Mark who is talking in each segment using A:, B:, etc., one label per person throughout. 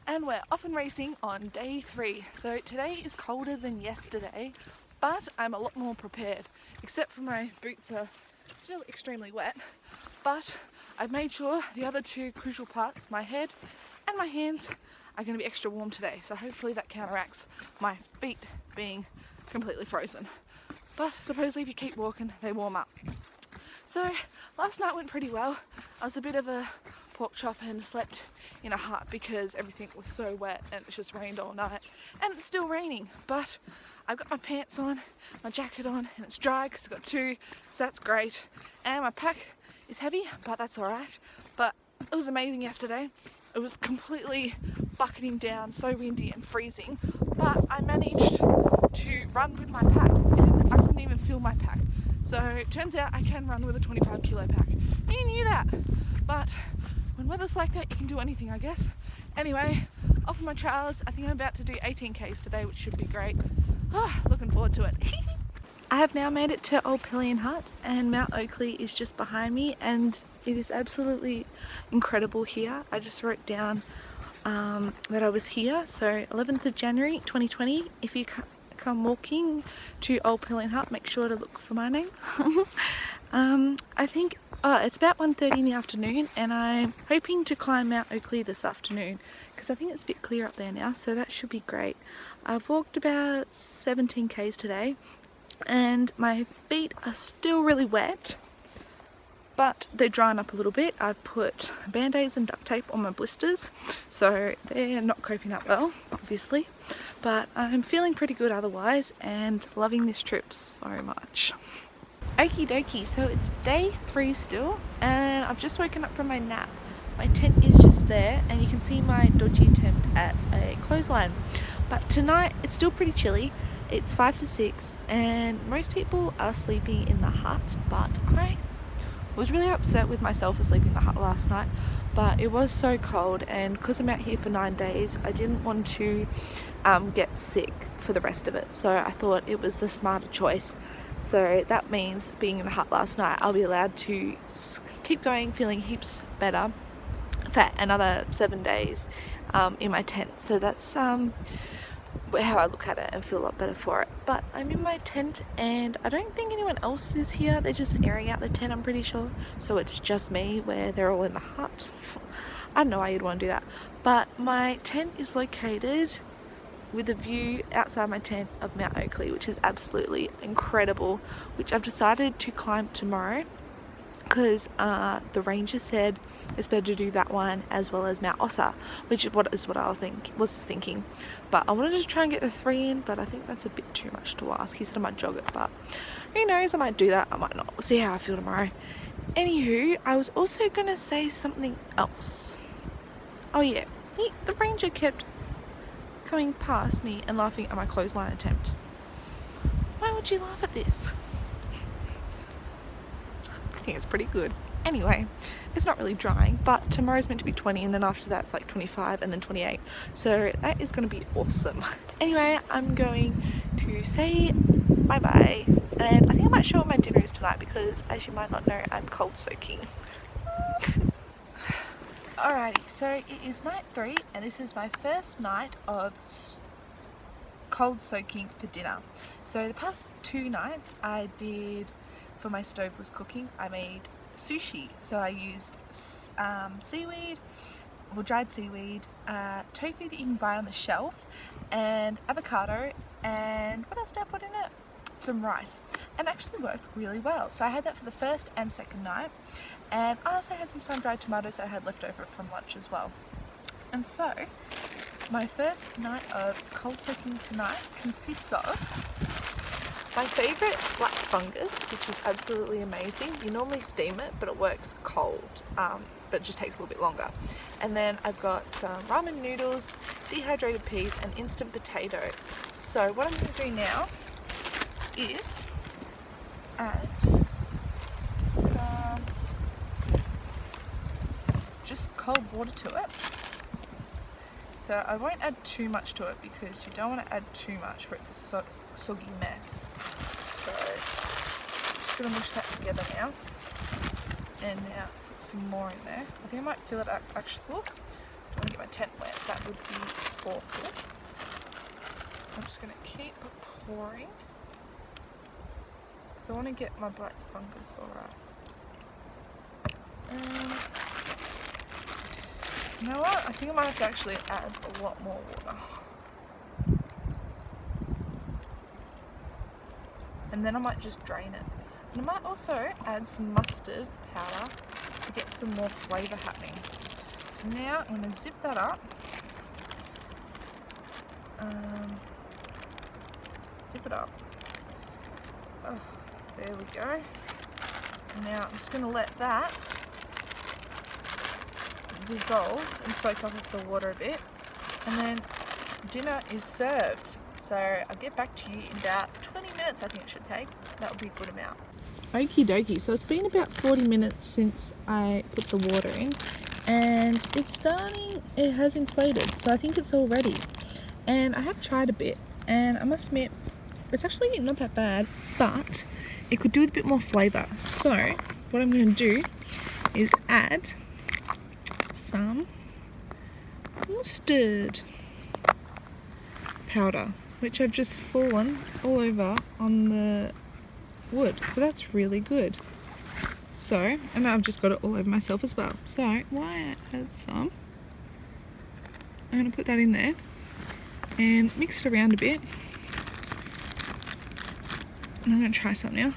A: and we're off and racing on day 3. So today is colder than yesterday, but I'm a lot more prepared, except for my boots are still extremely wet. But I've made sure the other two crucial parts, my head and my hands, are going to be extra warm today. So hopefully that counteracts my feet being completely frozen. But supposedly if you keep walking, they warm up. So last night went pretty well. I was a bit of a pork chop and slept in a hut because everything was so wet and it's just rained all night, and it's still raining, but I've got my pants on, my jacket on, and it's dry because I've got two, so that's great. And my pack is heavy, but that's all right. But it was amazing yesterday. It was completely bucketing down, so windy and freezing, but I managed to run with my pack. I couldn't even feel my pack. So it turns out I can run with a 25 kilo pack. Who knew that? But when weather's like that, you can do anything, I guess. Anyway, off of my trails. I think I'm about to do 18 k's today, which should be great. Looking forward to it. I have now made it to Old Pillion Hut, and Mount Oakley is just behind me, and it is absolutely incredible here. I just wrote down that I was here, so 11th of January 2020. If you come walking to Old Pillion Hut, make sure to look for my name. I think it's about 1:30 in the afternoon, and I'm hoping to climb Mount Oakley this afternoon because I think it's a bit clear up there now, so that should be great. I've walked about 17 k's today, and my feet are still really wet, but they're drying up a little bit. I've put band-aids and duct tape on my blisters, so they're not coping that well, obviously, but I'm feeling pretty good otherwise and loving this trip so much. Okie dokie, so it's day 3 still, and I've just woken up from my nap. My tent is just there, and you can see my dodgy attempt at a clothesline. But tonight it's still pretty chilly. It's 5 to 6, and most people are sleeping in the hut, but I was really upset with myself for sleeping in the hut last night. But it was so cold, and because I'm out here for 9 days, I didn't want to get sick for the rest of it, so I thought it was the smarter choice. So that means being in the hut last night, I'll be allowed to keep going feeling heaps better for another 7 days in my tent. So that's how I look at it and feel a lot better for it. But I'm in my tent, and I don't think anyone else is here. They're just airing out the tent, I'm pretty sure. So it's just me where they're all in the hut. I don't know why you'd want to do that. But my tent is located with a view outside my tent of Mount Oakley, which is absolutely incredible, which I've decided to climb tomorrow because the ranger said it's better to do that one as well as Mount Ossa, which is what I was thinking. But I wanted to try and get the 3 in, but I think that's a bit too much to ask. He said I might jog it, but who knows, I might do that, I might not. We'll see how I feel tomorrow. Anywho, I was also going to say something else. Oh yeah, the ranger kept coming past me and laughing at my clothesline attempt. Why would you laugh at this? I think it's pretty good. Anyway, it's not really drying, but tomorrow's meant to be 20, and then after that it's like 25 and then 28, so that is going to be awesome. Anyway, I'm going to say bye bye, and I think I might show what my dinner is tonight because, as you might not know, I'm cold soaking. Alrighty, so it is night 3, and this is my first night of cold soaking for dinner. So the past 2 nights I did, for my stoveless cooking, I made sushi. So I used seaweed, or dried seaweed, tofu that you can buy on the shelf, and avocado, and what else did I put in it? Some rice, and actually worked really well. So I had that for the first and second night, and I also had some sun-dried tomatoes that I had left over from lunch as well. And so my first night of cold soaking tonight consists of my favourite black fungus, which is absolutely amazing. You normally steam it, but it works cold, but it just takes a little bit longer. And then I've got some ramen noodles, dehydrated peas, and instant potato. So what I'm going to do now is add some just cold water to it. So I won't add too much to it because you don't want to add too much where it's a soggy mess. So just going to mush that together now, and now put some more in there. I think I might fill it up actually. Whoop, don't get my tent wet. That would be awful. I'm just going to keep pouring because I want to get my black fungus alright. You know what? I think I might have to actually add a lot more water. And then I might just drain it. And I might also add some mustard powder to get some more flavour happening. So now I'm going to zip that up. Zip it up. Oh, there we go. And now I'm just going to let that dissolve and soak up with the water a bit. And then dinner is served. So I'll get back to you in about 20 minutes, I think it should take. That would be a good amount. Okie dokie, so it's been about 40 minutes since I put the water in, and it's starting, it has inflated, so I think it's all ready. And I have tried a bit, and I must admit, it's actually not that bad, but it could do with a bit more flavour. So what I'm going to do is add some mustard powder, which I've just fallen all over on the wood, so that's really good. So, and I've just got it all over myself as well. So, why I add some, I'm going to put that in there and mix it around a bit. And I'm going to try some now.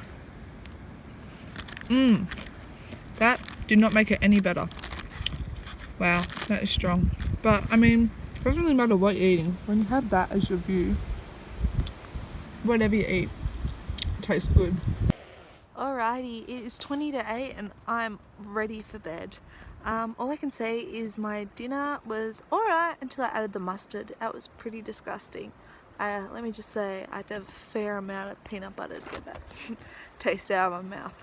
A: That did not make it any better. Wow, that is strong. But, I mean, it doesn't really matter what you're eating. When you have that as your view, whatever you eat tastes good. Alrighty, it is 20 to 8 and I'm ready for bed. All I can say is my dinner was alright until I added the mustard. That was pretty disgusting. Let me just say, I had to have a fair amount of peanut butter to get that taste out of my mouth.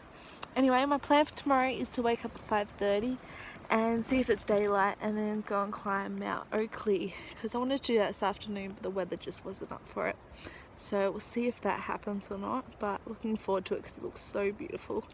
A: Anyway, my plan for tomorrow is to wake up at 5:30 and see if it's daylight and then go and climb Mount Oakley, because I wanted to do that this afternoon but the weather just wasn't up for it. So we'll see if that happens or not, but looking forward to it because it looks so beautiful.